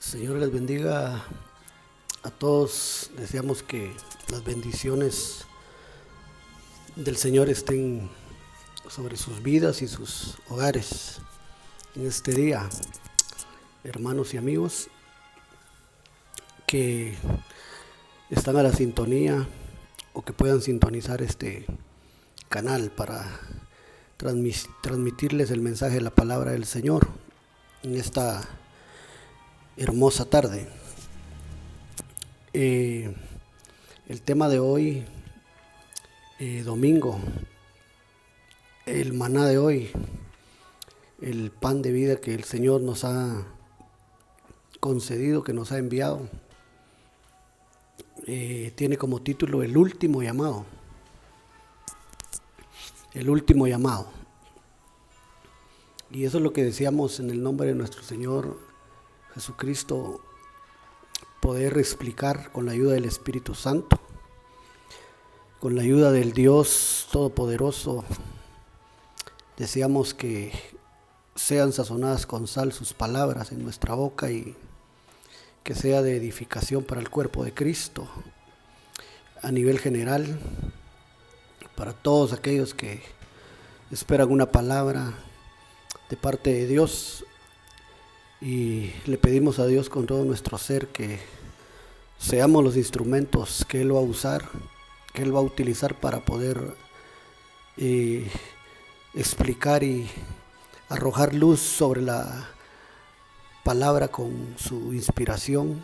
Señor les bendiga a todos. Deseamos que las bendiciones del Señor estén sobre sus vidas y sus hogares en este día, hermanos y amigos que están a la sintonía o que puedan sintonizar este canal para transmitirles el mensaje de la palabra del Señor en esta hermosa tarde. El tema de hoy, domingo, el maná de hoy, el pan de vida que el Señor nos ha concedido, que nos ha enviado, tiene como título el último llamado. El último llamado. Y eso es lo que decíamos en el nombre de nuestro Señor Jesucristo, poder explicar con la ayuda del Espíritu Santo, con la ayuda del Dios Todopoderoso. Deseamos que sean sazonadas con sal sus palabras en nuestra boca y que sea de edificación para el cuerpo de Cristo a nivel general, para todos aquellos que esperan una palabra de parte de Dios. Y le pedimos a Dios con todo nuestro ser que seamos los instrumentos que Él va a usar, que Él va a utilizar para poder explicar y arrojar luz sobre la palabra con su inspiración,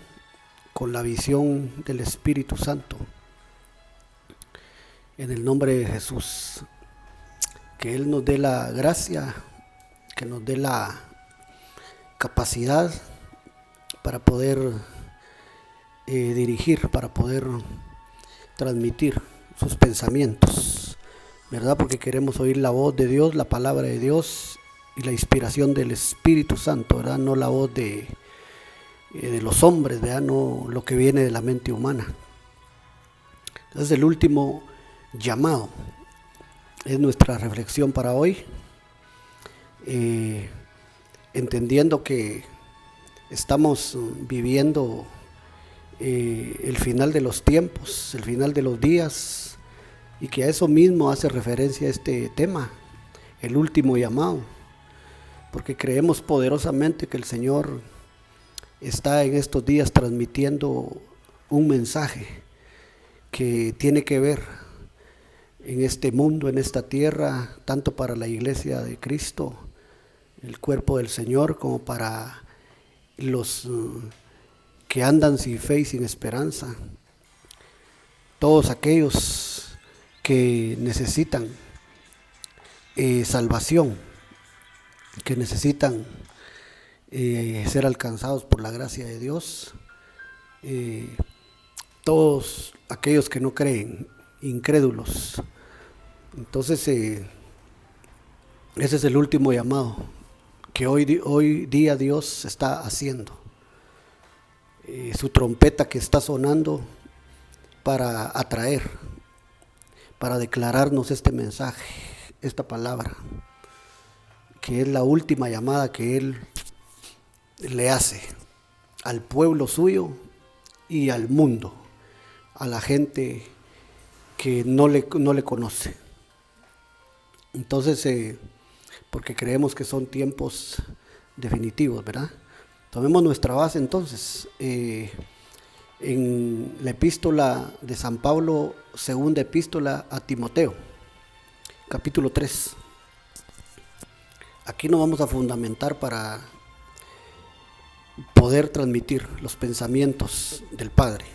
con la visión del Espíritu Santo. En el nombre de Jesús, que Él nos dé la gracia, que nos dé la capacidad para poder dirigir, para poder transmitir sus pensamientos, ¿verdad? Porque queremos oír la voz de Dios, la palabra de Dios y la inspiración del Espíritu Santo, ¿verdad? No la voz de los hombres, ¿verdad? No lo que viene de la mente humana. Entonces el último llamado es nuestra reflexión para hoy. Entendiendo que estamos viviendo el final de los tiempos, el final de los días, y que a eso mismo hace referencia este tema, el último llamado, porque creemos poderosamente que el Señor está en estos días transmitiendo un mensaje que tiene que ver en este mundo, en esta tierra, tanto para la iglesia de Cristo, el cuerpo del Señor, como para los que andan sin fe y sin esperanza, todos aquellos que necesitan salvación, que necesitan ser alcanzados por la gracia de Dios, todos aquellos que no creen, incrédulos. Entonces ese es el último llamado que hoy día Dios está haciendo. Su trompeta que está sonando para atraer, para declararnos este mensaje, esta palabra, que es la última llamada que Él le hace al pueblo suyo y al mundo, a la gente que no le conoce. Entonces, porque creemos que son tiempos definitivos, ¿verdad? Tomemos nuestra base entonces en la epístola de San Pablo, segunda epístola a Timoteo, capítulo 3. Aquí nos vamos a fundamentar para poder transmitir los pensamientos del Padre.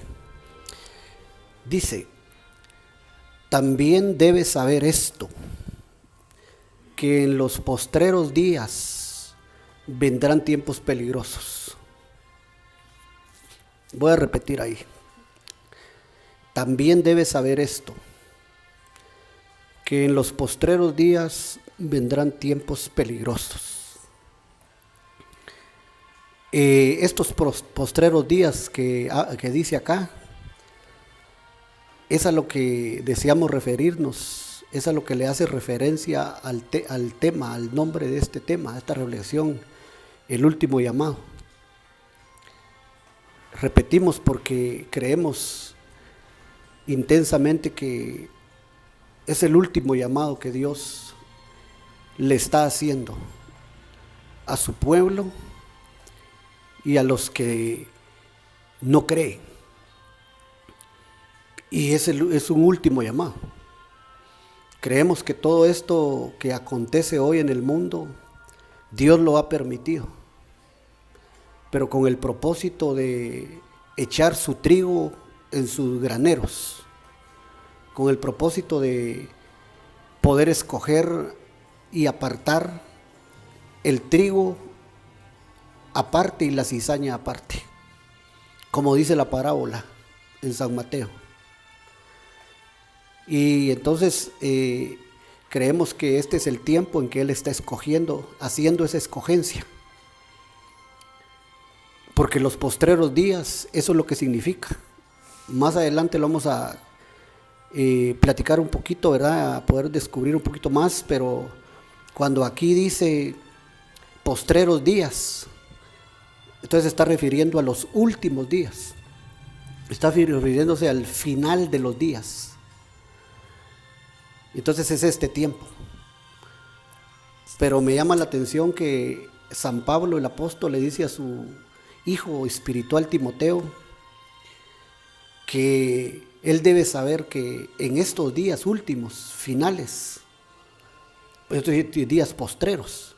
Dice: también debes saber esto, que en los postreros días vendrán tiempos peligrosos. Voy a repetir ahí. También debes saber esto, que en los postreros días vendrán tiempos peligrosos. Estos postreros días que dice acá, es a lo que deseamos referirnos. Es a lo que le hace referencia al tema, al nombre de este tema, a esta reflexión, el último llamado. repetimos porque creemos intensamente que es el último llamado que Dios le está haciendo a su pueblo y a los que no creen. Y es un último llamado. Creemos que todo esto que acontece hoy en el mundo, Dios lo ha permitido, pero con el propósito de echar su trigo en sus graneros, con el propósito de poder escoger y apartar el trigo aparte y la cizaña aparte, como dice la parábola en San Mateo. Y entonces creemos que este es el tiempo en que Él está escogiendo, haciendo esa escogencia. Porque los postreros días, eso es lo que significa. Más adelante lo vamos a platicar un poquito, ¿verdad? A poder descubrir un poquito más, pero cuando aquí dice postreros días, entonces se está refiriendo a los últimos días. Está refiriéndose al final de los días. Entonces es este tiempo. Pero me llama la atención que San Pablo, el apóstol, le dice a su hijo espiritual Timoteo que él debe saber que en estos días últimos, finales, estos días postreros,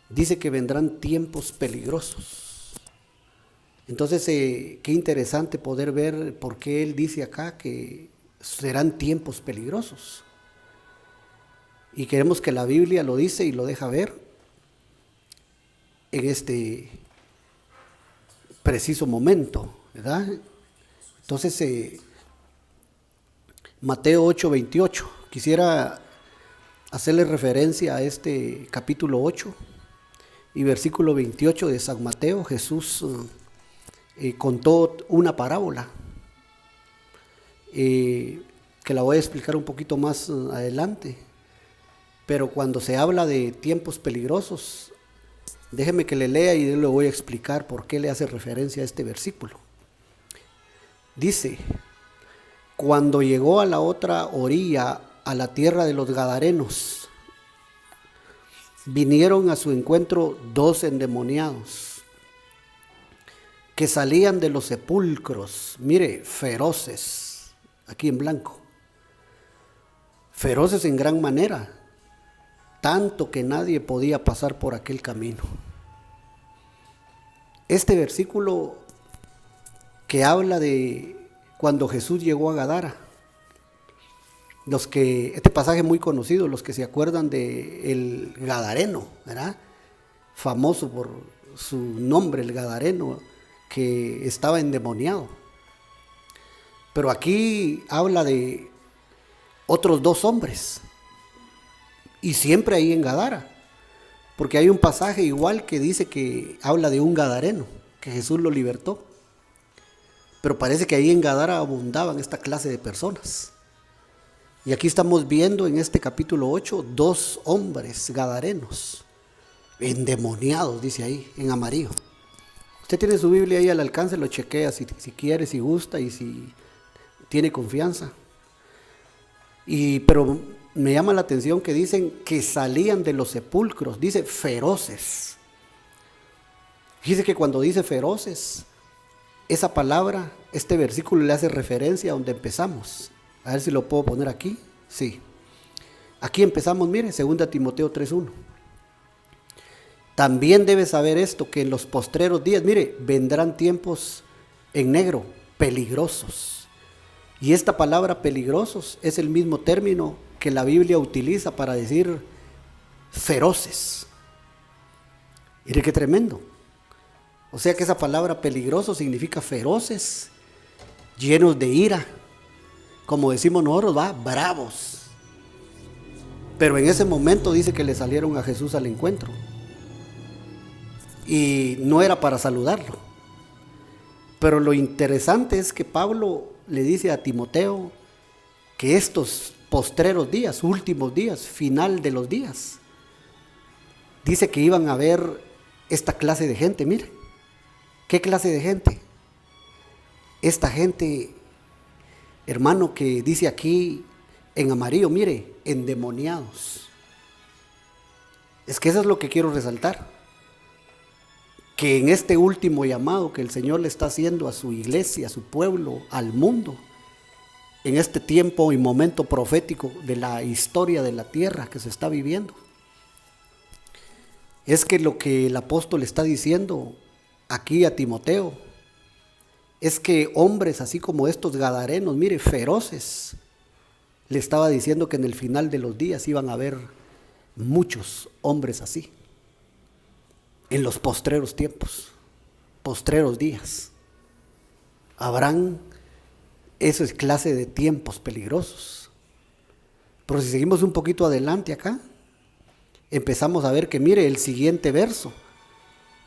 dice que vendrán tiempos peligrosos. Entonces, qué interesante poder ver por qué él dice acá que serán tiempos peligrosos. Y queremos que la Biblia lo dice y lo deja ver en este preciso momento, ¿verdad? Entonces, Mateo 8:28, quisiera hacerle referencia a este capítulo 8 y versículo 28 de San Mateo. Jesús contó una parábola que la voy a explicar un poquito más adelante, pero cuando se habla de tiempos peligrosos, déjeme que le lea y yo le voy a explicar por qué le hace referencia a este versículo. Dice: cuando llegó a la otra orilla, a la tierra de los Gadarenos, vinieron a su encuentro 2 endemoniados que salían de los sepulcros, mire, feroces, aquí en blanco, feroces en gran manera, tanto que nadie podía pasar por aquel camino. Este versículo que habla de cuando Jesús llegó a Gadara, este pasaje muy conocido, los que se acuerdan de el Gadareno, ¿verdad? Famoso por su nombre, el Gadareno, que estaba endemoniado. Pero aquí habla de otros 2 hombres, y siempre ahí en Gadara, porque hay un pasaje igual que dice que habla de un gadareno, que Jesús lo libertó. Pero parece que ahí en Gadara abundaban esta clase de personas. Y aquí estamos viendo en este capítulo 8 2 hombres gadarenos, endemoniados, dice ahí, en amarillo. Usted tiene su Biblia ahí al alcance, lo chequea si quiere, si gusta y si tiene confianza. Pero me llama la atención que dicen que salían de los sepulcros, dice feroces. Fíjese que cuando dice feroces, esa palabra, este versículo le hace referencia a donde empezamos. A ver si lo puedo poner aquí. Sí. Aquí empezamos, mire, 2 Timoteo 3:1. También debes saber esto, que en los postreros días, mire, vendrán tiempos en negro, peligrosos. Y esta palabra peligrosos es el mismo término que la Biblia utiliza para decir feroces. Mire qué tremendo. O sea que esa palabra peligroso significa feroces, llenos de ira, como decimos nosotros, bravos. Pero en ese momento dice que le salieron a Jesús al encuentro. Y no era para saludarlo. Pero lo interesante es que Pablo le dice a Timoteo que estos postreros días, últimos días, final de los días, dice que iban a ver esta clase de gente. Mire, ¿qué clase de gente? esta gente, hermano, que dice aquí en amarillo, mire, endemoniados. Es que eso es lo que quiero resaltar, que en este último llamado que el Señor le está haciendo a su iglesia, a su pueblo, al mundo, en este tiempo y momento profético de la historia de la tierra que se está viviendo, es que lo que el apóstol está diciendo aquí a Timoteo es que hombres así como estos gadarenos, mire, feroces, le estaba diciendo que en el final de los días iban a haber muchos hombres así, en los postreros tiempos, postreros días. Habrán esa clase de tiempos peligrosos. Pero si seguimos un poquito adelante acá, empezamos a ver que mire el siguiente verso,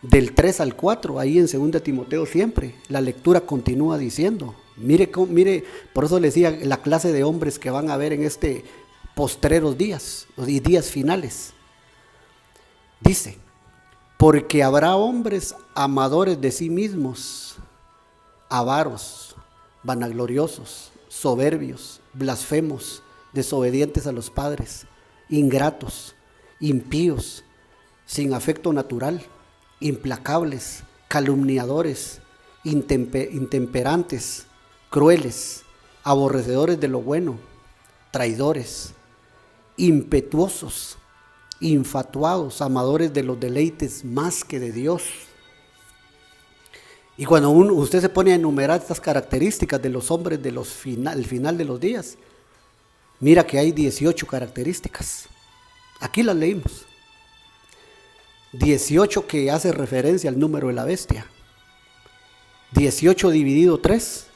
del 3 al 4, ahí en 2 Timoteo siempre, la lectura continúa diciendo, mire, por eso les decía la clase de hombres que van a ver en este postreros días y días finales. Dice, porque habrá hombres amadores de sí mismos, avaros, vanagloriosos, soberbios, blasfemos, desobedientes a los padres, ingratos, impíos, sin afecto natural, implacables, calumniadores, intemperantes, crueles, aborrecedores de lo bueno, traidores, impetuosos, infatuados, amadores de los deleites más que de Dios. Y cuando usted se pone a enumerar estas características de los hombres de el final de los días, mira que hay 18 características. Aquí las leímos. 18 que hace referencia al número de la bestia. 18 dividido 3,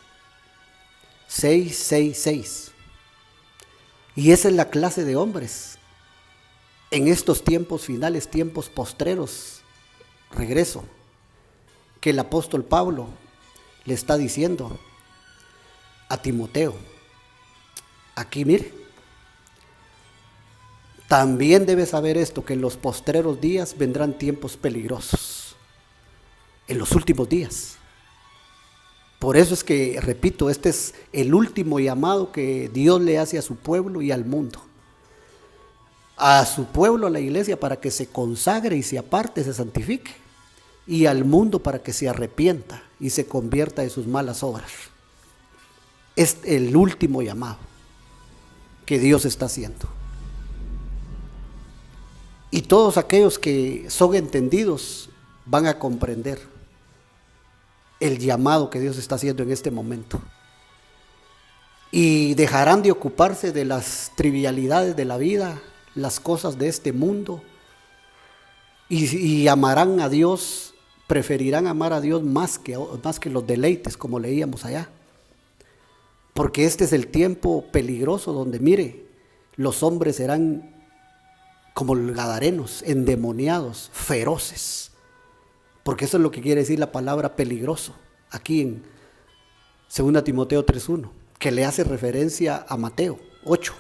6, 6, 6. Y esa es la clase de hombres en estos tiempos finales, tiempos postreros, regreso, que el apóstol Pablo le está diciendo a Timoteo. Aquí mire, también debes saber esto, que en los postreros días vendrán tiempos peligrosos, en los últimos días. Por eso es que, repito, este es el último llamado que Dios le hace a su pueblo y al mundo. A su pueblo, a la iglesia, para que se consagre y se aparte, se santifique. Y al mundo para que se arrepienta y se convierta de sus malas obras. Es el último llamado que Dios está haciendo. Y todos aquellos que son entendidos van a comprender el llamado que Dios está haciendo en este momento. Y dejarán de ocuparse de las trivialidades de la vida, las cosas de este mundo, y amarán a Dios, preferirán amar a Dios más que los deleites, como leíamos allá. Porque este es el tiempo peligroso donde, mire, los hombres serán como los gadarenos, endemoniados, feroces. Porque eso es lo que quiere decir la palabra peligroso, aquí en 2 Timoteo 3:1, que le hace referencia a Mateo 8.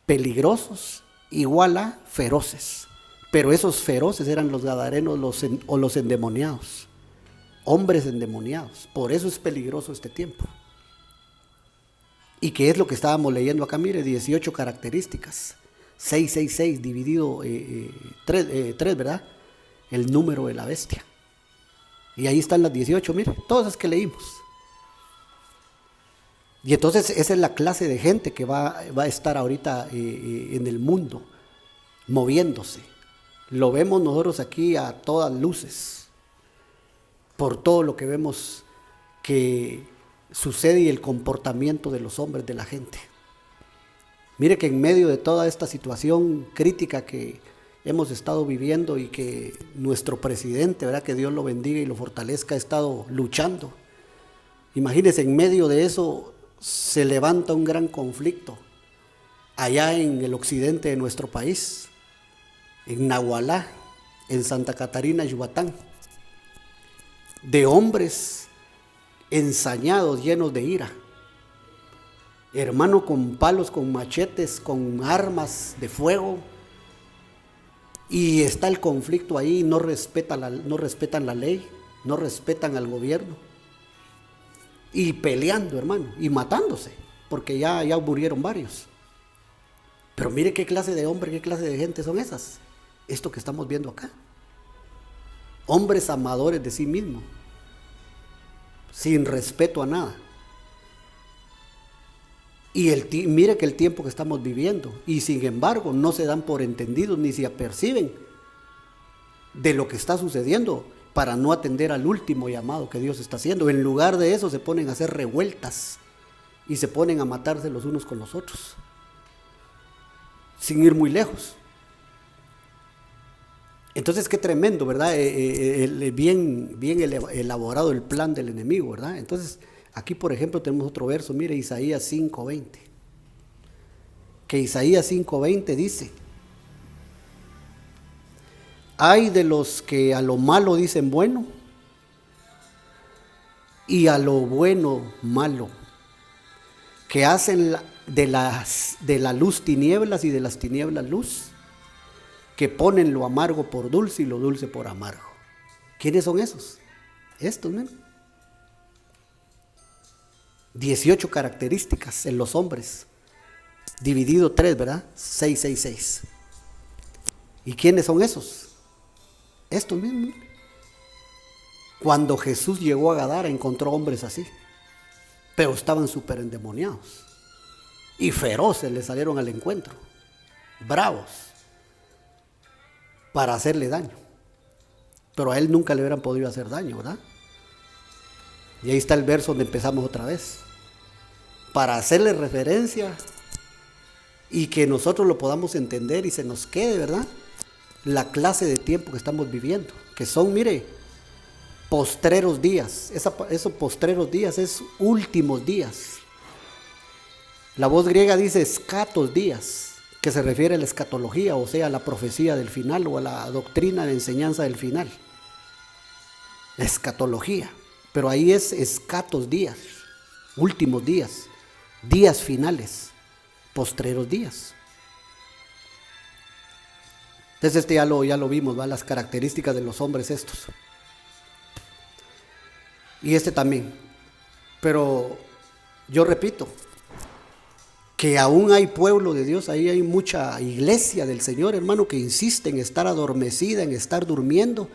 Peligrosos igual a feroces. Pero esos feroces eran los gadarenos o los endemoniados, hombres endemoniados. Por eso es peligroso este tiempo. ¿Y qué es lo que estábamos leyendo acá? Mire, 18 características. 666 dividido 3, ¿verdad? El número de la bestia. Y ahí están las 18, mire, todas las que leímos. Y entonces esa es la clase de gente que va a estar ahorita en el mundo, moviéndose. Lo vemos nosotros aquí a todas luces, por todo lo que vemos que sucede y el comportamiento de los hombres, de la gente. Mire que en medio de toda esta situación crítica que hemos estado viviendo y que nuestro presidente, ¿verdad?, que Dios lo bendiga y lo fortalezca, ha estado luchando. Imagínense, en medio de eso se levanta un gran conflicto allá en el occidente de nuestro país, en Nahualá, en Santa Catarina, Yucatán, de hombres ensañados, llenos de ira. Hermano, con palos, con machetes, con armas de fuego, y está el conflicto ahí, no respetan la ley, no respetan al gobierno. y peleando, hermano, y matándose, porque ya murieron varios. Pero mire qué clase de hombre, qué clase de gente son esas. Esto que estamos viendo acá. Hombres amadores de sí mismos, sin respeto a nada. Y mire que el tiempo que estamos viviendo, y sin embargo no se dan por entendidos ni se aperciben de lo que está sucediendo para no atender al último llamado que Dios está haciendo. En lugar de eso se ponen a hacer revueltas y se ponen a matarse los unos con los otros, sin ir muy lejos. Entonces qué tremendo, ¿verdad? Bien elaborado el plan del enemigo, ¿verdad? Entonces aquí, por ejemplo, tenemos otro verso, mire, Isaías 5:20. Que Isaías 5:20 dice: hay de los que a lo malo dicen bueno y a lo bueno malo, que hacen de la luz tinieblas y de las tinieblas luz, que ponen lo amargo por dulce y lo dulce por amargo. ¿Quiénes son esos? Estos, ¿no? 18 características en los hombres, dividido 3, ¿verdad? 6, 6, 6. ¿Y quiénes son esos? Estos mismos. Cuando Jesús llegó a Gadara encontró hombres así, pero estaban súper endemoniados y feroces, le salieron al encuentro, bravos, para hacerle daño. Pero a él nunca le hubieran podido hacer daño, ¿verdad? Y ahí está el verso donde empezamos otra vez, para hacerle referencia y que nosotros lo podamos entender y se nos quede, ¿verdad? La clase de tiempo que estamos viviendo, que son, mire, postreros días. Esos postreros días es últimos días. La voz griega dice escatos días, que se refiere a la escatología, o sea, a la profecía del final o a la doctrina de enseñanza del final. La escatología, pero ahí es escatos días, últimos días, días finales, postreros días. Entonces ya lo vimos, ¿va? Las características de los hombres estos. Y también. Pero yo repito, que aún hay pueblo de Dios, ahí hay mucha iglesia del Señor, hermano, que insiste en estar adormecida, en estar durmiendo,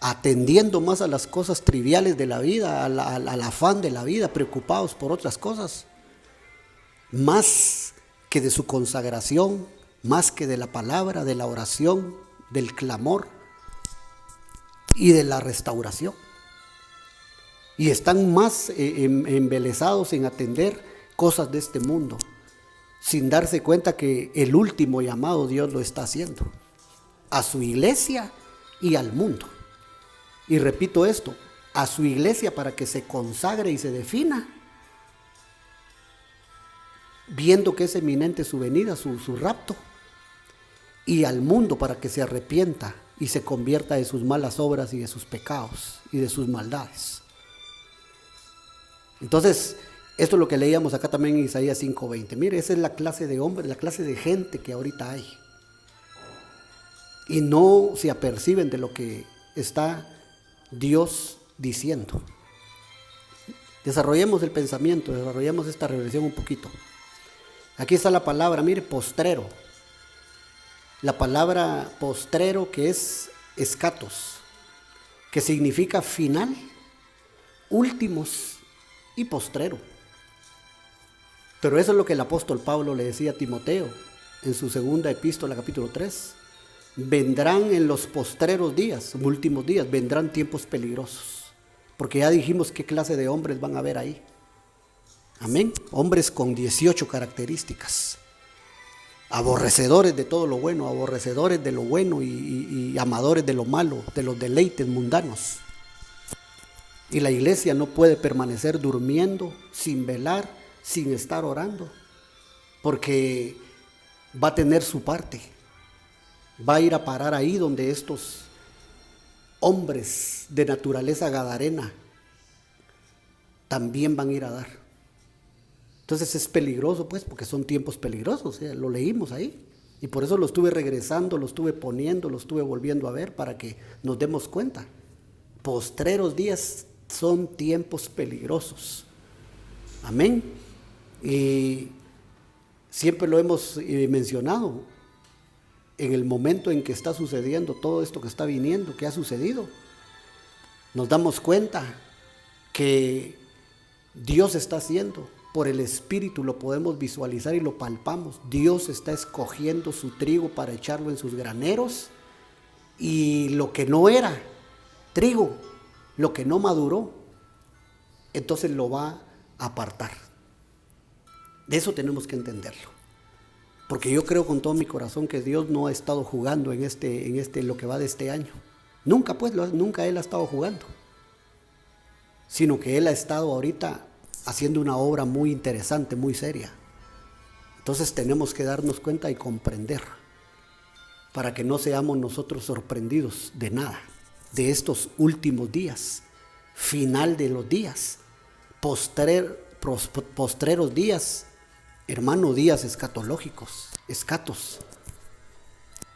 atendiendo más a las cosas triviales de la vida, al afán de la vida, preocupados por otras cosas, más que de su consagración, más que de la palabra, de la oración, del clamor y de la restauración. Y están más embelesados en atender cosas de este mundo, sin darse cuenta que el último llamado Dios lo está haciendo a su iglesia y al mundo. Y repito esto, a su iglesia para que se consagre y se defina, viendo que es eminente su venida, su rapto, y al mundo para que se arrepienta y se convierta de sus malas obras y de sus pecados y de sus maldades. Entonces, esto es lo que leíamos acá también en Isaías 5:20. Mire, esa es la clase de hombres, la clase de gente que ahorita hay. Y no se aperciben de lo que está Dios diciendo. Desarrollemos el pensamiento, desarrollemos esta reflexión un poquito. Aquí está la palabra, mire, postrero. La palabra postrero, que es escatos, que significa final, últimos y postrero. Pero eso es lo que el apóstol Pablo le decía a Timoteo en su segunda epístola, capítulo 3. Vendrán en los postreros días, últimos días, vendrán tiempos peligrosos. Porque ya dijimos qué clase de hombres van a haber ahí. Amén. Hombres con 18 características. Aborrecedores de todo lo bueno, aborrecedores de lo bueno y amadores de lo malo, de los deleites mundanos. Y la iglesia no puede permanecer durmiendo, sin velar, sin estar orando, porque va a tener su parte. Va a ir a parar ahí donde estos hombres de naturaleza gadarena también van a ir a dar. Entonces es peligroso, pues, porque son tiempos peligrosos, lo leímos ahí. Y por eso lo estuve regresando, lo estuve poniendo, lo estuve volviendo a ver para que nos demos cuenta. Postreros días son tiempos peligrosos. Amén. Y siempre lo hemos mencionado, en el momento en que está sucediendo todo esto que está viniendo, que ha sucedido, nos damos cuenta que Dios está haciendo, por el Espíritu lo podemos visualizar y lo palpamos. Dios está escogiendo su trigo para echarlo en sus graneros, y lo que no era trigo, lo que no maduró, entonces lo va a apartar. De eso tenemos que entenderlo, porque yo creo con todo mi corazón que Dios no ha estado jugando en lo que va de este año. Nunca nunca Él ha estado jugando, sino que Él ha estado ahorita haciendo una obra muy interesante, muy seria. Entonces tenemos que darnos cuenta y comprender, para que no seamos nosotros sorprendidos de nada, de estos últimos días, final de los días, postreros días, hermano, días escatológicos,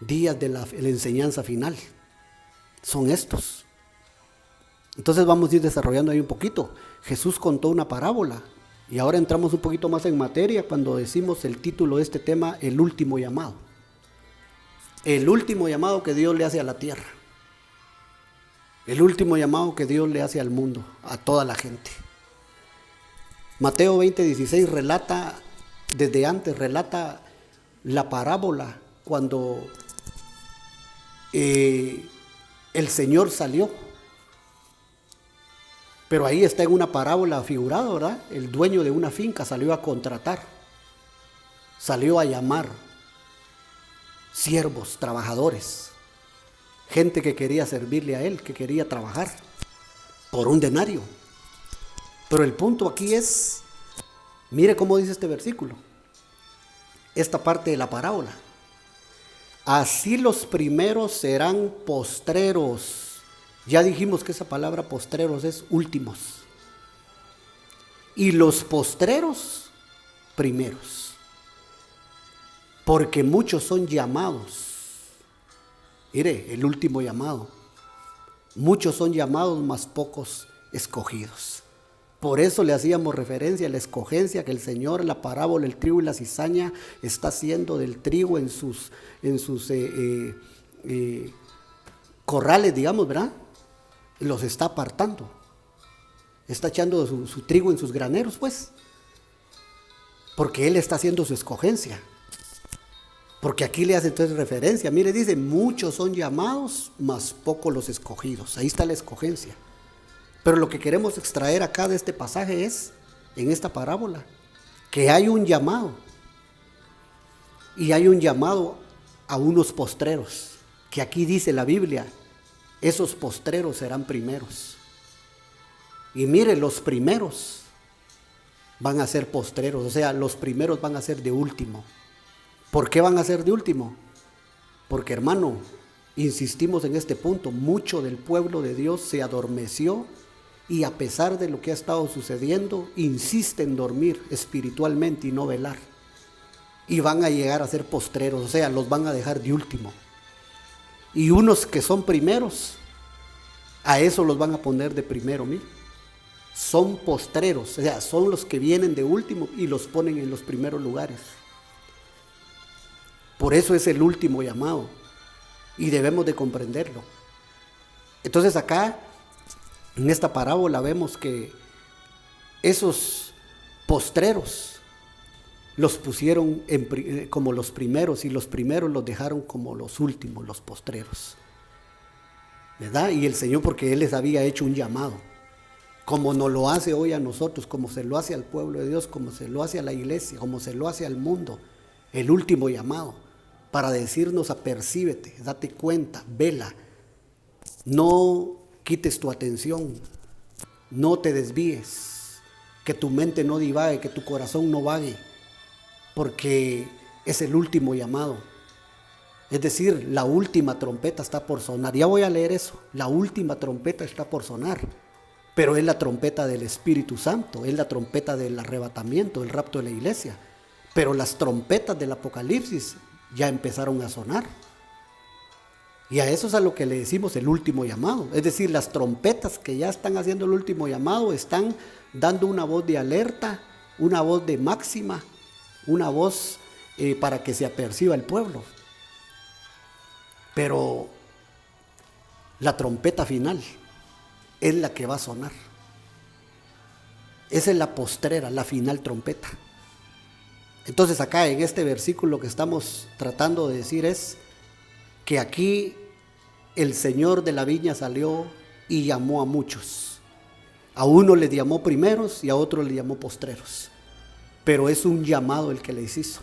días de la enseñanza final, son estos. Entonces vamos a ir desarrollando ahí un poquito. Jesús contó una parábola, y ahora entramos un poquito más en materia cuando decimos el título de este tema, el último llamado. El último llamado que Dios le hace a la tierra. El último llamado que Dios le hace al mundo, a toda la gente. Mateo 20:16 relata, desde antes relata la parábola cuando el Señor salió. Pero ahí está en una parábola figurada, ¿verdad? El dueño de una finca salió a contratar, salió a llamar siervos, trabajadores, gente que quería servirle a él, que quería trabajar por un denario. Pero el punto aquí es, mire cómo dice este versículo, esta parte de la parábola. Así los primeros serán postreros. Ya dijimos que esa palabra postreros es últimos. Y los postreros, primeros. Porque muchos son llamados. Mire, el último llamado. Muchos son llamados, mas pocos escogidos. Por eso le hacíamos referencia a la escogencia que el Señor, la parábola, el trigo y la cizaña, está haciendo del trigo en sus corrales, digamos, ¿verdad? Los está apartando. Está echando su trigo en sus graneros, pues. Porque Él está haciendo su escogencia. Porque aquí le hace entonces referencia. Mire, dice, muchos son llamados, mas pocos los escogidos. Ahí está la escogencia. Pero lo que queremos extraer acá de este pasaje es, en esta parábola, que hay un llamado. Y hay un llamado a unos postreros. Que aquí dice la Biblia, esos postreros serán primeros. Y mire, los primeros van a ser postreros. O sea, los primeros van a ser de último. ¿Por qué van a ser de último? Porque, hermano, insistimos en este punto, mucho del pueblo de Dios se adormeció, y a pesar de lo que ha estado sucediendo, insiste en dormir espiritualmente y no velar. Y van a llegar a ser postreros, o sea, los van a dejar de último. Y unos que son primeros, a eso los van a poner de primero, mire. Son postreros, o sea, son los que vienen de último y los ponen en los primeros lugares. Por eso es el último llamado y debemos de comprenderlo. Entonces acá, en esta parábola, vemos que esos postreros los pusieron como los primeros, y los primeros los dejaron como los últimos, los postreros, ¿verdad? Y el Señor, porque Él les había hecho un llamado, como nos lo hace hoy a nosotros, como se lo hace al pueblo de Dios, como se lo hace a la iglesia, como se lo hace al mundo, el último llamado, para decirnos: apercíbete, date cuenta, vela, no quites tu atención, no te desvíes, que tu mente no divague, que tu corazón no vague, porque es el último llamado. Es decir, la última trompeta está por sonar. Ya voy a leer eso. La última trompeta está por sonar, pero es la trompeta del Espíritu Santo, es la trompeta del arrebatamiento, del rapto de la iglesia. Pero las trompetas del Apocalipsis ya empezaron a sonar. Y a eso es a lo que le decimos el último llamado. Es decir, las trompetas que ya están haciendo el último llamado están dando una voz de alerta una voz de máxima, una voz para que se aperciba el pueblo. Pero la trompeta final es la que va a sonar. Esa es la postrera, la final trompeta. Entonces acá en este versículo que estamos tratando de decir es que aquí el Señor de la viña salió y llamó a muchos. A uno le llamó primeros y a otro le llamó postreros. Pero es un llamado el que les hizo,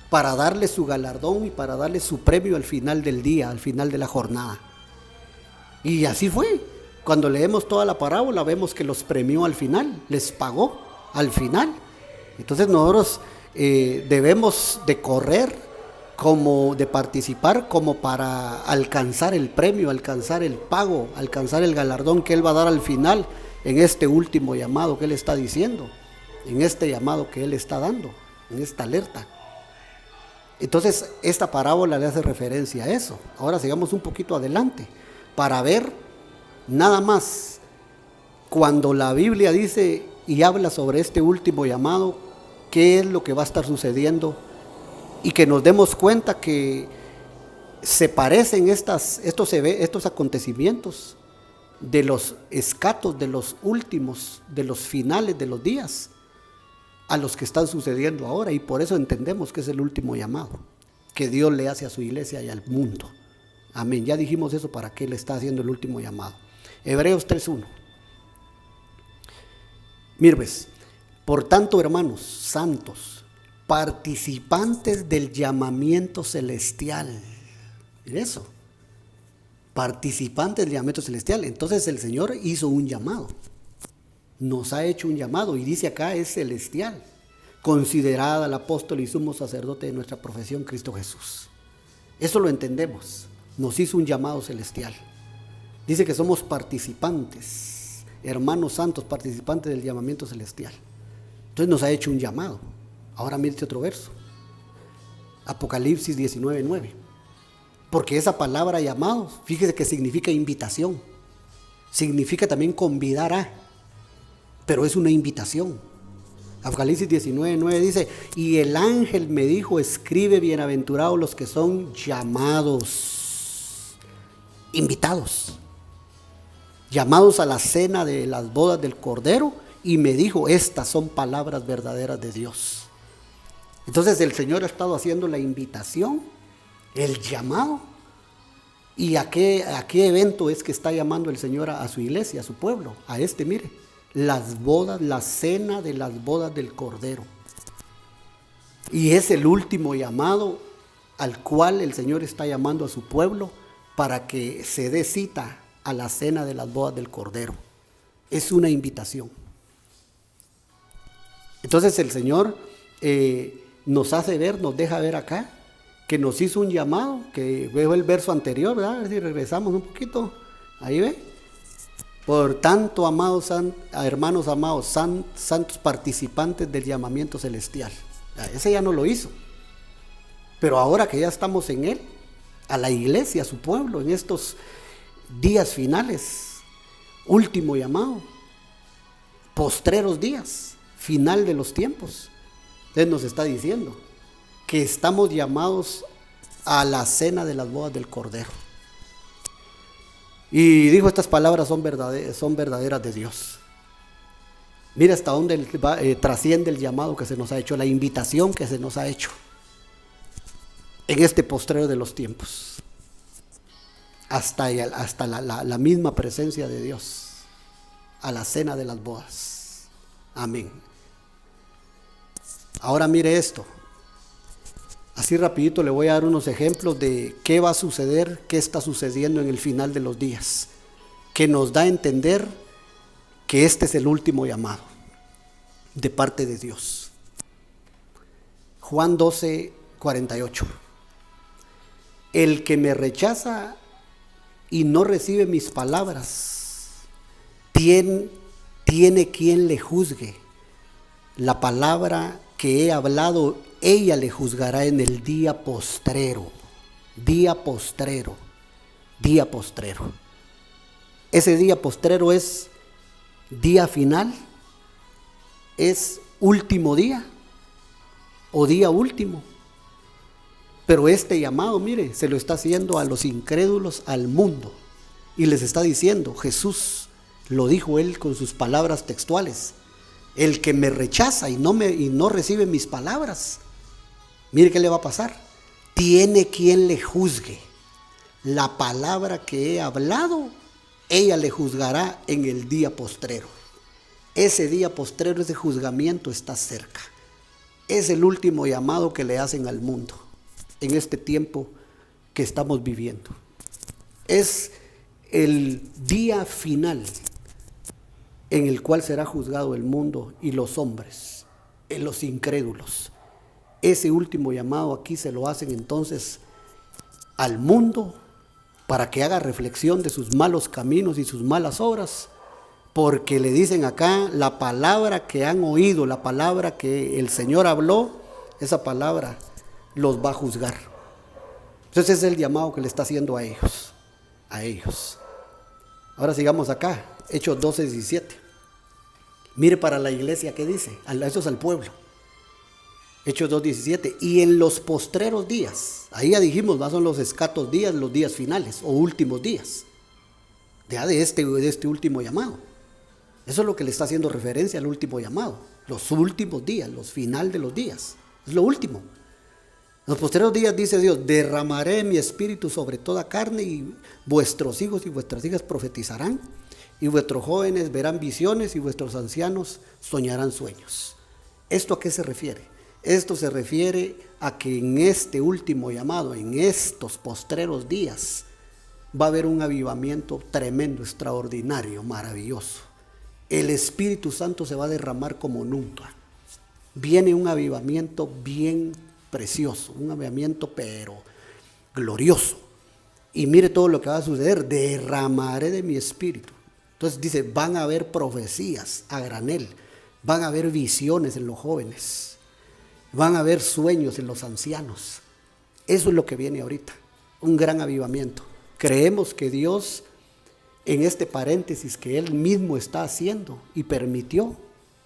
para darle su galardón y para darle su premio al final del día, al final de la jornada. Y así fue. Cuando leemos toda la parábola vemos que los premió al final, les pagó al final. Entonces nosotros debemos de correr, como de participar, como para alcanzar el premio, alcanzar el pago, alcanzar el galardón que Él va a dar al final, en este último llamado que Él está diciendo, en este llamado que Él está dando, en esta alerta. Entonces esta parábola le hace referencia a eso. Ahora sigamos un poquito adelante para ver nada más cuando la Biblia dice y habla sobre este último llamado, qué es lo que va a estar sucediendo, y que nos demos cuenta que se parecen estos acontecimientos de los escatos, de los últimos, de los finales de los días, a los que están sucediendo ahora, y por eso entendemos que es el último llamado que Dios le hace a su iglesia y al mundo. Amén. Ya dijimos eso, para qué le está haciendo el último llamado. Hebreos 3:1. Mire pues, por tanto, hermanos santos, participantes del llamamiento celestial. Mire eso, participantes del llamamiento celestial. Entonces el Señor hizo un llamado, nos ha hecho un llamado, y dice acá es celestial, considerad al apóstol y sumo sacerdote de nuestra profesión, Cristo Jesús. Eso lo entendemos, nos hizo un llamado celestial. Dice que somos participantes, hermanos santos, participantes del llamamiento celestial. Entonces nos ha hecho un llamado. Ahora mire otro verso, Apocalipsis 19:9. Porque esa palabra llamado, fíjese que significa invitación, significa también convidar a, pero es una invitación. Apocalipsis 19:9 dice: y el ángel me dijo, escribe, bienaventurados los que son llamados, invitados, llamados a la cena de las bodas del Cordero. Y me dijo, estas son palabras verdaderas de Dios. Entonces el Señor ha estado haciendo la invitación, el llamado. ¿Y a qué evento es que está llamando el Señor a su iglesia, a su pueblo? A mire, las bodas, la cena de las bodas del Cordero. Y es el último llamado al cual el Señor está llamando a su pueblo para que se dé cita a la cena de las bodas del Cordero. Es una invitación. Entonces el Señor nos hace ver, nos deja ver acá, que nos hizo un llamado, que veo el verso anterior, ¿verdad? A ver si regresamos un poquito, ahí ve. Por tanto, amados hermanos amados, santos participantes del llamamiento celestial. Ese ya no lo hizo, pero ahora que ya estamos en él, a la iglesia, a su pueblo, en estos días finales, último llamado, postreros días, final de los tiempos. Él nos está diciendo que estamos llamados a la cena de las bodas del Cordero. Y dijo, estas palabras son verdaderas de Dios. Mira hasta dónde trasciende el llamado que se nos ha hecho, la invitación que se nos ha hecho en este postrero de los tiempos, hasta la misma presencia de Dios, a la cena de las bodas. Amén. Ahora mire esto, así rapidito le voy a dar unos ejemplos de qué va a suceder, qué está sucediendo en el final de los días, que nos da a entender que este es el último llamado de parte de Dios. Juan 12:48. El que me rechaza y no recibe mis palabras, tiene quien le juzgue. La palabra que he hablado, ella le juzgará en el día postrero. Día postrero. Día postrero. Ese día postrero es día final, es último día o día último. Pero este llamado, mire, se lo está haciendo a los incrédulos, al mundo. Y les está diciendo, Jesús lo dijo él con sus palabras textuales: el que me rechaza y no recibe mis palabras, mire qué le va a pasar. Tiene quien le juzgue. La palabra que he hablado, ella le juzgará en el día postrero. Ese día postrero, ese juzgamiento está cerca. Es el último llamado que le hacen al mundo en este tiempo que estamos viviendo. Es el día final en el cual será juzgado el mundo y los hombres, los incrédulos. Ese último llamado aquí se lo hacen entonces al mundo para que haga reflexión de sus malos caminos y sus malas obras, porque le dicen acá, la palabra que han oído, la palabra que el Señor habló, esa palabra los va a juzgar. Entonces es el llamado que le está haciendo a ellos, a ellos. Ahora sigamos acá, Hechos 12:17. Mire para la iglesia qué dice, eso es al pueblo. Hechos 2:17, y en los postreros días, ahí ya dijimos, son los escatos días, los días finales o últimos días, ya de este último llamado. Eso es lo que le está haciendo referencia al último llamado, los últimos días, los final de los días, es lo último. En los postreros días, dice Dios, derramaré mi espíritu sobre toda carne, y vuestros hijos y vuestras hijas profetizarán, y vuestros jóvenes verán visiones, y vuestros ancianos soñarán sueños. ¿Esto a qué se refiere? Esto se refiere a que en este último llamado, en estos postreros días, va a haber un avivamiento tremendo, extraordinario, maravilloso. El Espíritu Santo se va a derramar como nunca. Viene un avivamiento bien precioso, un avivamiento pero glorioso. Y mire todo lo que va a suceder: derramaré de mi espíritu. Entonces dice, van a haber profecías a granel, van a haber visiones en los jóvenes, van a haber sueños en los ancianos. Eso es lo que viene ahorita, un gran avivamiento. Creemos que Dios, en este paréntesis que Él mismo está haciendo y permitió,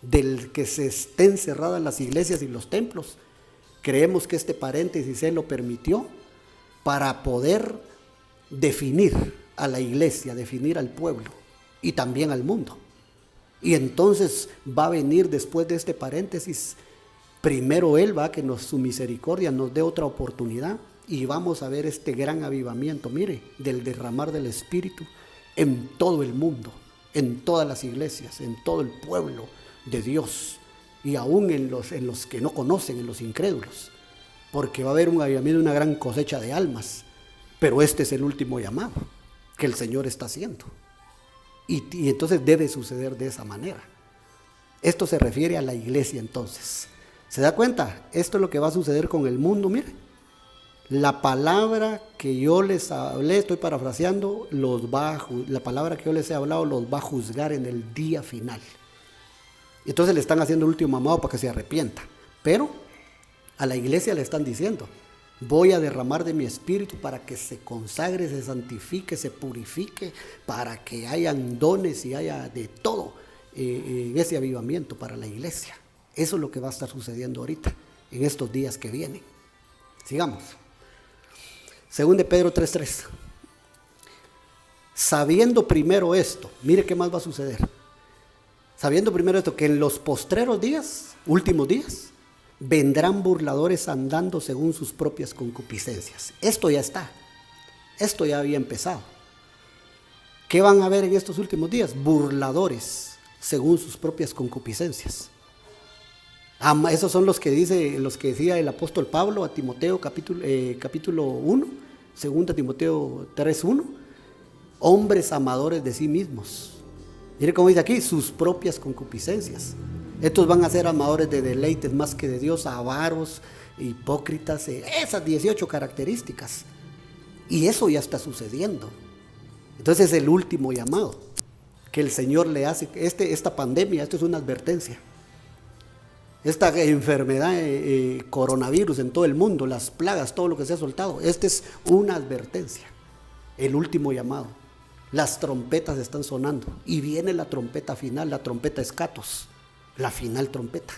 del que se estén cerradas las iglesias y los templos, creemos que este paréntesis Él lo permitió para poder definir a la iglesia, definir al pueblo y también al mundo. Y entonces va a venir después de este paréntesis, primero Él va a que su misericordia nos dé otra oportunidad, y vamos a ver este gran avivamiento, mire, del derramar del Espíritu en todo el mundo, en todas las iglesias, en todo el pueblo de Dios, y aún en los que no conocen, en los incrédulos, porque va a haber un avivamiento, una gran cosecha de almas. Pero este es el último llamado que el Señor está haciendo, y entonces debe suceder de esa manera. Esto se refiere a la iglesia. Entonces, ¿se da cuenta? Esto es lo que va a suceder con el mundo. Mire, la palabra que yo les hablé, estoy parafraseando, la palabra que yo les he hablado los va a juzgar en el día final. Entonces le están haciendo el último llamado para que se arrepienta. Pero a la iglesia le están diciendo, voy a derramar de mi espíritu para que se consagre, se santifique, se purifique, para que hayan dones y haya de todo en ese avivamiento para la iglesia. Eso es lo que va a estar sucediendo ahorita, en estos días que vienen. Sigamos. 2 de Pedro 3:3. Sabiendo primero esto, mire qué más va a suceder. Sabiendo primero esto, que en los postreros días, últimos días, vendrán burladores andando según sus propias concupiscencias. Esto ya está. Esto ya había empezado. ¿Qué van a haber en estos últimos días? Burladores según sus propias concupiscencias. Esos son los que decía el apóstol Pablo a Timoteo capítulo 1, 2 Timoteo 3:1, hombres amadores de sí mismos. Mire cómo dice aquí, sus propias concupiscencias. Estos van a ser amadores de deleites más que de Dios, avaros, hipócritas, esas 18 características. Y eso ya está sucediendo. Entonces es el último llamado que el Señor le hace. Esta pandemia, esto es una advertencia. Esta enfermedad, coronavirus en todo el mundo, las plagas, todo lo que se ha soltado, esta es una advertencia, el último llamado. Las trompetas están sonando y viene la trompeta final, la trompeta escatos, la final trompeta.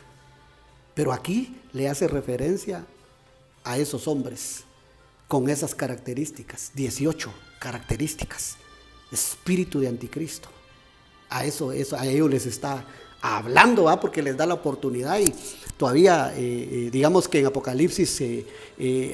Pero aquí le hace referencia a esos hombres con esas características, 18 características, espíritu de anticristo. A ellos les está hablando, porque les da la oportunidad. Y todavía, digamos que en Apocalipsis,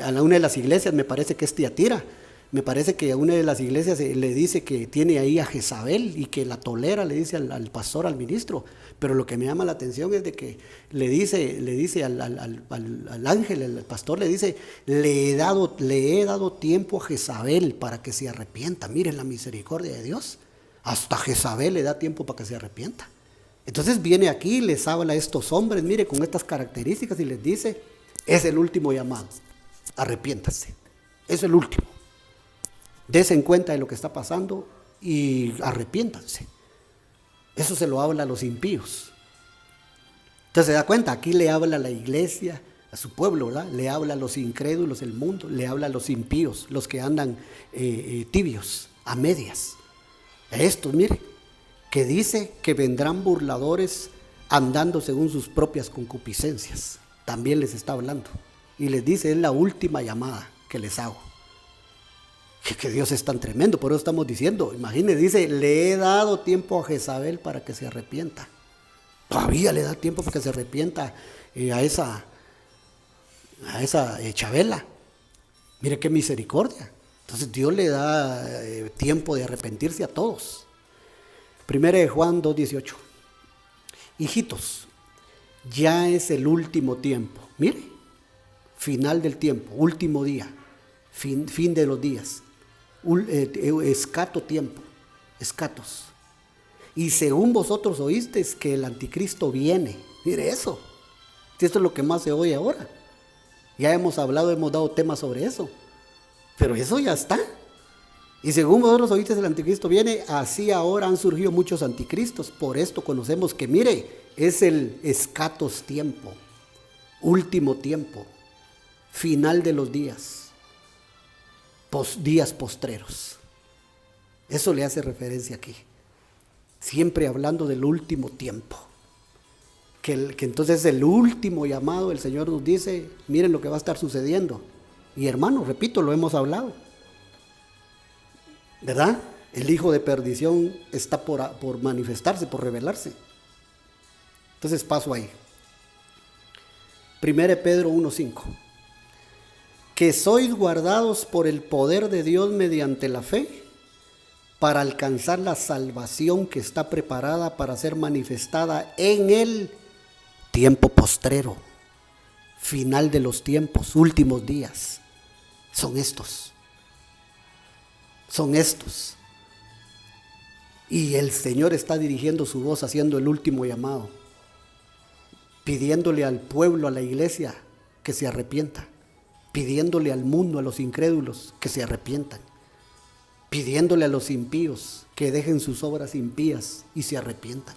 a una de las iglesias, me parece que es Tiatira, me parece que a una de las iglesias le dice que tiene ahí a Jezabel y que la tolera, le dice al pastor, al ministro. Pero lo que me llama la atención es de que le dice al ángel, al pastor, le dice, le he dado tiempo a Jezabel para que se arrepienta. Miren la misericordia de Dios. Hasta Jezabel le da tiempo para que se arrepienta. Entonces viene aquí, les habla a estos hombres, mire, con estas características, y les dice, es el último llamado, arrepiéntase, es el último. Dese en cuenta de lo que está pasando y arrepiéntanse. Eso se lo habla a los impíos. Entonces se da cuenta, aquí le habla a la iglesia, a su pueblo, ¿verdad? Le habla a los incrédulos del mundo, le habla a los impíos, los que andan tibios, a medias. A estos, mire, que dice que vendrán burladores andando según sus propias concupiscencias. También les está hablando. Y les dice, es la última llamada que les hago. Que Dios es tan tremendo, por eso estamos diciendo, imagínense, dice, le he dado tiempo a Jezabel para que se arrepienta. Todavía le da tiempo para que se arrepienta a esa Chabela. Mire qué misericordia. Entonces Dios le da tiempo de arrepentirse a todos. 1 de Juan 2:18. Hijitos, ya es el último tiempo. Mire, final del tiempo, último día, fin de los días. Escato tiempo, escatos. Y según vosotros oísteis que el anticristo viene. Mire eso. Esto es lo que más se oye ahora. Ya hemos hablado, hemos dado temas sobre eso. Pero eso ya está. Y según vosotros oísteis el anticristo viene, así ahora han surgido muchos anticristos. Por esto conocemos que, mire, es el escatos tiempo, último tiempo, final de los días. Días postreros. Eso le hace referencia aquí. Siempre hablando del último tiempo. Que entonces el último llamado, el Señor nos dice, miren lo que va a estar sucediendo. Y hermano, repito, lo hemos hablado. ¿Verdad? El hijo de perdición está por manifestarse, por revelarse. Entonces paso ahí. 1 Pedro 1:5. Que sois guardados por el poder de Dios mediante la fe, para alcanzar la salvación que está preparada para ser manifestada en el tiempo postrero, final de los tiempos, últimos días. Son estos. Y el Señor está dirigiendo su voz, haciendo el último llamado, pidiéndole al pueblo, a la iglesia, que se arrepienta. Pidiéndole al mundo, a los incrédulos, que se arrepientan. Pidiéndole a los impíos que dejen sus obras impías y se arrepientan.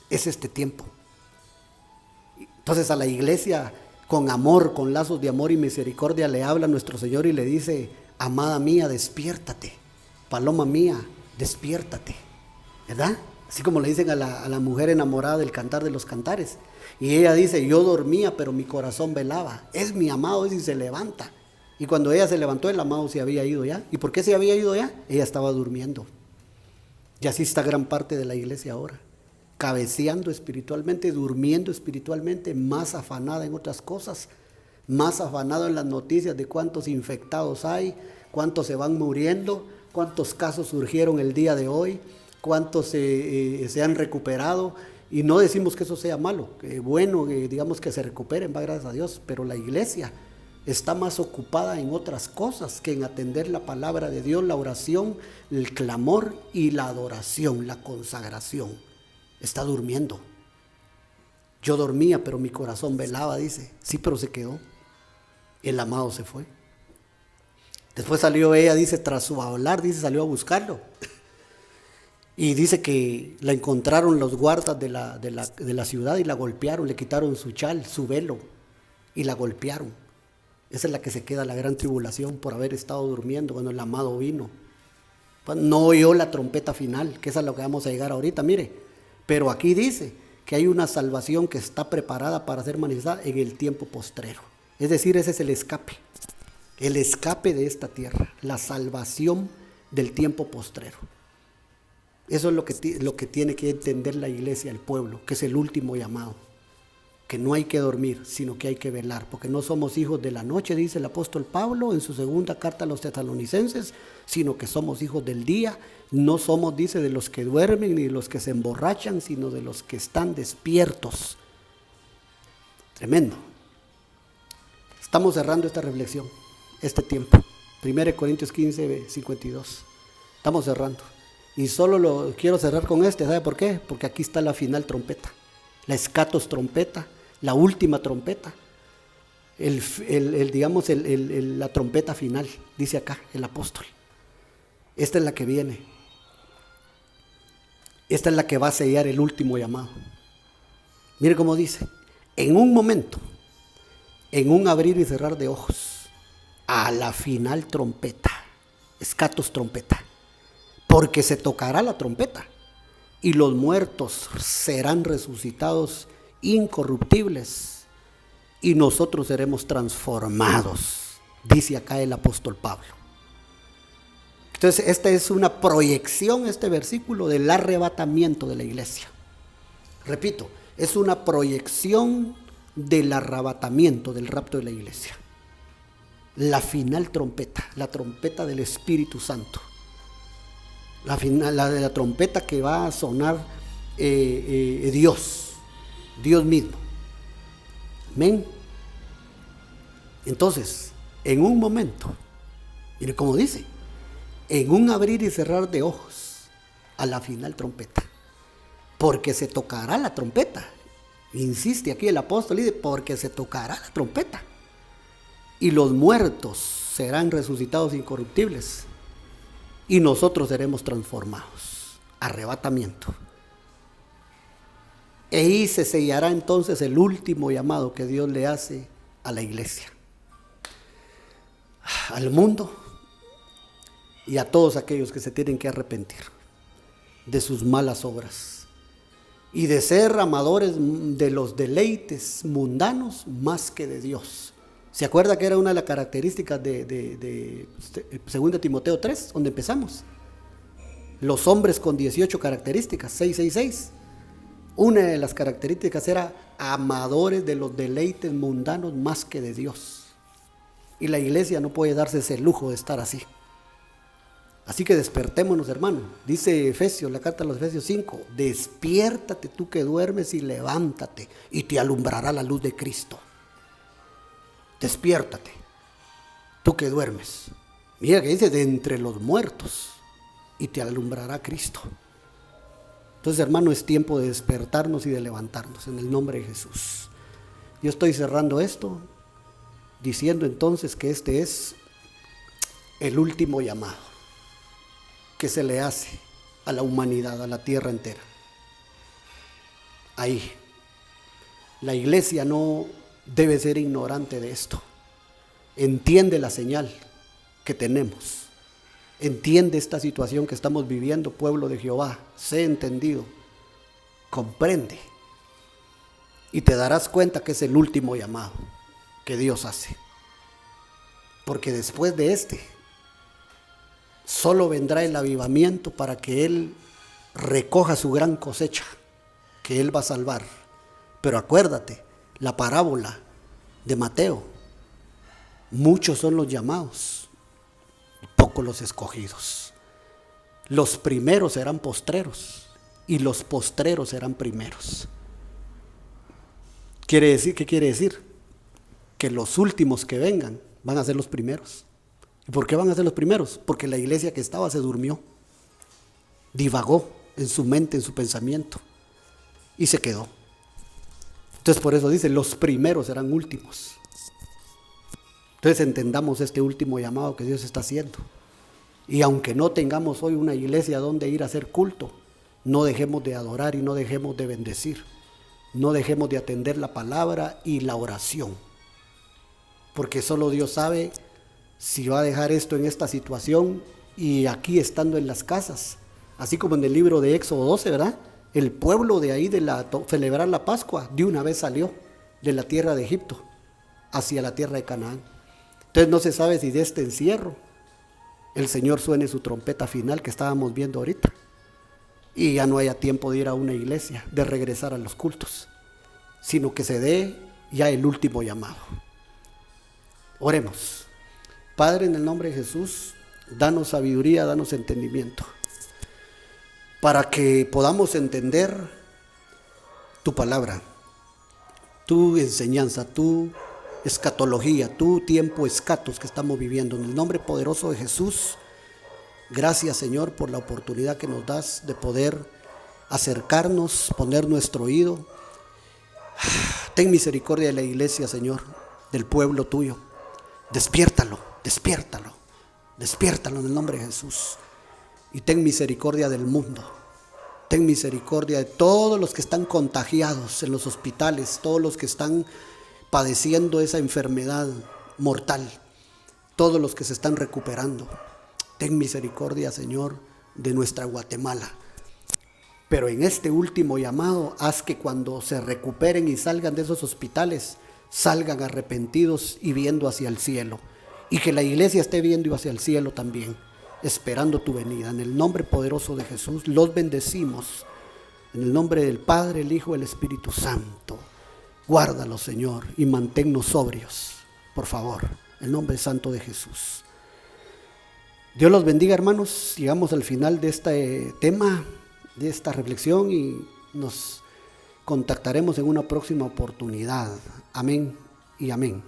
Es este tiempo. Entonces a la iglesia, con amor, con lazos de amor y misericordia, le habla nuestro Señor y le dice, amada mía, despiértate. Paloma mía, despiértate. ¿Verdad? Así como le dicen a la mujer enamorada del Cantar de los Cantares. Y ella dice, yo dormía, pero mi corazón velaba. Es mi amado, y se levanta. Y cuando ella se levantó, el amado se había ido ya. ¿Y por qué se había ido ya? Ella estaba durmiendo. Y así está gran parte de la iglesia ahora. Cabeceando espiritualmente, durmiendo espiritualmente, más afanada en otras cosas. Más afanada en las noticias de cuántos infectados hay, cuántos se van muriendo, cuántos casos surgieron el día de hoy, cuántos se han recuperado. Y no decimos que eso sea malo, que bueno, digamos que se recuperen, va, gracias a Dios, pero la iglesia está más ocupada en otras cosas que en atender la palabra de Dios, la oración, el clamor y la adoración, la consagración. Está durmiendo. Yo dormía, pero mi corazón velaba, dice. Sí, pero se quedó. El amado se fue. Después salió ella, dice, tras su hablar, dice, salió a buscarlo. Y dice que la encontraron los guardas de la ciudad y la golpearon, le quitaron su chal, su velo, y la golpearon. Esa es la que se queda, la gran tribulación, por haber estado durmiendo cuando el amado vino. Pues no oyó la trompeta final, que esa es a lo que vamos a llegar ahorita, mire. Pero aquí dice que hay una salvación que está preparada para ser manifestada en el tiempo postrero. Es decir, ese es el escape de esta tierra, la salvación del tiempo postrero. Eso es lo que tiene que entender la iglesia, el pueblo, que es el último llamado, que no hay que dormir, sino que hay que velar, porque no somos hijos de la noche, dice el apóstol Pablo en su segunda carta a los tesalonicenses, sino que somos hijos del día. No somos, dice, de los que duermen ni de los que se emborrachan, sino de los que están despiertos. Tremendo. Estamos cerrando esta reflexión, este tiempo. 1 Corintios 15, 52. Estamos cerrando. Y solo lo quiero cerrar con ¿sabe por qué? Porque aquí está la final trompeta, la escatos trompeta, la última trompeta, la trompeta final, dice acá el apóstol. Esta es la que viene. Esta es la que va a sellar el último llamado. Mire cómo dice: en un momento, en un abrir y cerrar de ojos, a la final trompeta, escatos trompeta, porque se tocará la trompeta y los muertos serán resucitados incorruptibles y nosotros seremos transformados, dice acá el apóstol Pablo. Entonces, esta es una proyección, este versículo, del arrebatamiento de la iglesia. Repito, es una proyección del arrebatamiento, del rapto de la iglesia. La final trompeta, la trompeta del Espíritu Santo. La trompeta que va a sonar Dios mismo. Amén. Entonces, en un momento, mire cómo dice, en un abrir y cerrar de ojos, a la final trompeta, porque se tocará la trompeta. Insiste aquí el apóstol, dice, porque se tocará la trompeta y los muertos serán resucitados incorruptibles y nosotros seremos transformados. Arrebatamiento. Y ahí se sellará entonces el último llamado que Dios le hace a la iglesia, al mundo y a todos aquellos que se tienen que arrepentir de sus malas obras y de ser amadores de los deleites mundanos más que de Dios. ¿Se acuerda que era una de las características de 2 Timoteo 3, donde empezamos? Los hombres con 18 características, 666. Una de las características era amadores de los deleites mundanos más que de Dios. Y la iglesia no puede darse ese lujo de estar así. Así que despertémonos, hermano. Dice Efesios, la carta a los Efesios 5, despiértate tú que duermes y levántate y te alumbrará la luz de Cristo. Despiértate, tú que duermes. Mira que dice, de entre los muertos y te alumbrará Cristo. Entonces, hermano, es tiempo de despertarnos y de levantarnos en el nombre de Jesús. Yo estoy cerrando esto diciendo entonces que este es el último llamado que se le hace a la humanidad, a la tierra entera. Ahí, la iglesia no debe ser ignorante de esto. Entiende la señal que tenemos. Entiende esta situación que estamos viviendo, pueblo de Jehová. Sé entendido. Comprende. Y te darás cuenta que es el último llamado que Dios hace. Porque después de solo vendrá el avivamiento para que Él recoja su gran cosecha que Él va a salvar. Pero acuérdate, la parábola de Mateo, muchos son los llamados, pocos los escogidos. Los primeros serán postreros y los postreros serán primeros. ¿Qué quiere decir? Que los últimos que vengan van a ser los primeros. ¿Y por qué van a ser los primeros? Porque la iglesia que estaba se durmió, divagó en su mente, en su pensamiento y se quedó. Entonces por eso dice, los primeros serán últimos. Entonces entendamos este último llamado que Dios está haciendo. Y aunque no tengamos hoy una iglesia donde ir a hacer culto, no dejemos de adorar y no dejemos de bendecir. No dejemos de atender la palabra y la oración. Porque solo Dios sabe si va a dejar esto en esta situación y aquí estando en las casas. Así como en el libro de Éxodo 12, ¿verdad? El pueblo de ahí de celebrar la Pascua, de una vez salió de la tierra de Egipto hacia la tierra de Canaán. Entonces no se sabe si de este encierro el Señor suene su trompeta final que estábamos viendo ahorita y ya no haya tiempo de ir a una iglesia, de regresar a los cultos, sino que se dé ya el último llamado. Oremos. Padre, en el nombre de Jesús, danos sabiduría, danos entendimiento, para que podamos entender tu palabra, tu enseñanza, tu escatología, tu tiempo escatos que estamos viviendo. En el nombre poderoso de Jesús, gracias, Señor, por la oportunidad que nos das de poder acercarnos, poner nuestro oído. Ten misericordia de la iglesia, Señor, del pueblo tuyo. Despiértalo en el nombre de Jesús. Y ten misericordia del mundo. Ten misericordia de todos los que están contagiados en los hospitales, todos los que están padeciendo esa enfermedad mortal, todos los que se están recuperando. Ten misericordia, Señor, de nuestra Guatemala. Pero en este último llamado, haz que cuando se recuperen y salgan de esos hospitales, salgan arrepentidos y viendo hacia el cielo. Y que la iglesia esté viendo hacia el cielo también, esperando tu venida. En el nombre poderoso de Jesús, los bendecimos. En el nombre del Padre, el Hijo y el Espíritu Santo. Guárdalos, Señor, y manténnos sobrios, por favor, en el nombre santo de Jesús. Dios los bendiga, hermanos. Llegamos al final de este tema, de esta reflexión, y nos contactaremos en una próxima oportunidad. Amén y amén.